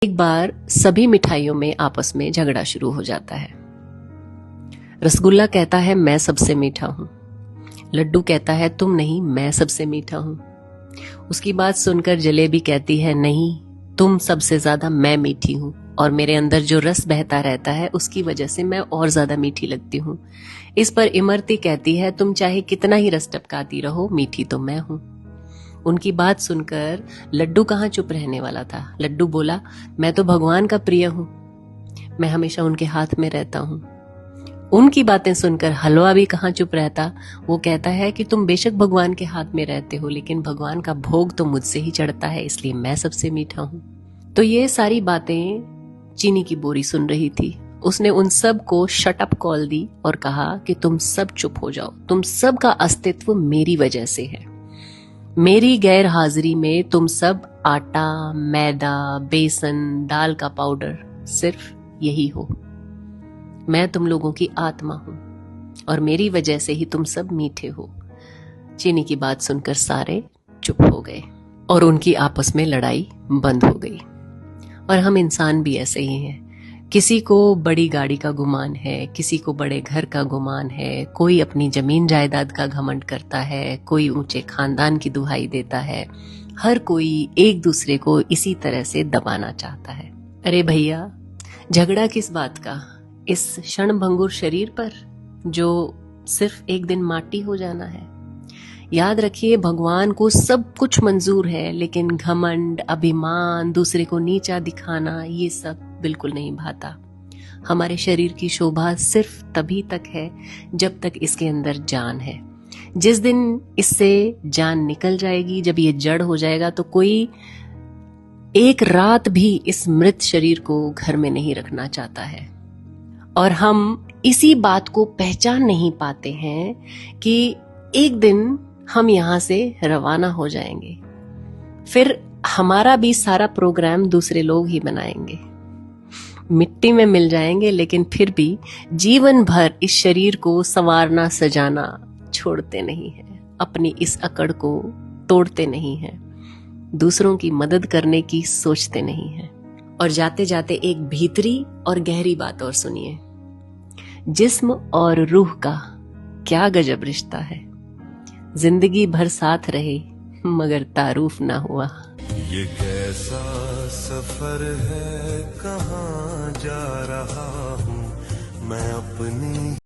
एक बार सभी मिठाइयों में आपस में झगड़ा शुरू हो जाता है। रसगुल्ला कहता है मैं सबसे मीठा हूं। लड्डू कहता है तुम नहीं, मैं सबसे मीठा हूं। उसकी बात सुनकर जलेबी कहती है नहीं, तुम सबसे ज्यादा मैं मीठी हूं और मेरे अंदर जो रस बहता रहता है उसकी वजह से मैं और ज्यादा मीठी लगती हूं। इस पर इमरती कहती है तुम चाहे कितना ही रस टपकाती रहो, मीठी तो मैं हूं। उनकी बात सुनकर लड्डू कहाँ चुप रहने वाला था। लड्डू बोला मैं तो भगवान का प्रिय हूं, मैं हमेशा उनके हाथ में रहता हूं। उनकी बातें सुनकर हलवा भी कहाँ चुप रहता। वो कहता है कि तुम बेशक भगवान के हाथ में रहते हो, लेकिन भगवान का भोग तो मुझसे ही चढ़ता है, इसलिए मैं सबसे मीठा हूं। तो ये सारी बातें चीनी की बोरी सुन रही थी। उसने उन सब को शट अप कॉल दी और कहा कि तुम सब चुप हो जाओ, तुम सब का अस्तित्व मेरी वजह से है। मेरी गैर हाजिरी में तुम सब आटा, मैदा, बेसन, दाल का पाउडर सिर्फ यही हो। मैं तुम लोगों की आत्मा हूं और मेरी वजह से ही तुम सब मीठे हो। चीनी की बात सुनकर सारे चुप हो गए और उनकी आपस में लड़ाई बंद हो गई। और हम इंसान भी ऐसे ही हैं। किसी को बड़ी गाड़ी का गुमान है, किसी को बड़े घर का गुमान है, कोई अपनी जमीन जायदाद का घमंड करता है, कोई ऊंचे खानदान की दुहाई देता है। हर कोई एक दूसरे को इसी तरह से दबाना चाहता है। अरे भैया, झगड़ा किस बात का? इस क्षणभंगुर शरीर पर जो सिर्फ एक दिन माटी हो जाना है। याद रखिए, भगवान को सब कुछ मंजूर है, लेकिन घमंड, अभिमान, दूसरे को नीचा दिखाना, ये सब बिल्कुल नहीं भाता। हमारे शरीर की शोभा सिर्फ तभी तक है जब तक इसके अंदर जान है। जिस दिन इससे जान निकल जाएगी, जब ये जड़ हो जाएगा, तो कोई एक रात भी इस मृत शरीर को घर में नहीं रखना चाहता है। और हम इसी बात को पहचान नहीं पाते हैं कि एक दिन हम यहां से रवाना हो जाएंगे, फिर हमारा भी सारा प्रोग्राम दूसरे लोग ही बनाएंगे, मिट्टी में मिल जाएंगे, लेकिन फिर भी जीवन भर इस शरीर को संवारना सजाना छोड़ते नहीं हैं, अपनी इस अकड़ को तोड़ते नहीं हैं, दूसरों की मदद करने की सोचते नहीं हैं। और जाते जाते एक भीतरी और गहरी बात और सुनिए, जिस्म और रूह का क्या गजब रिश्ता है। जिंदगी भर साथ रहे मगर तारुफ ना हुआ। ये कैसा सफर है, कहाँ जा रहा हूँ मैं अपनी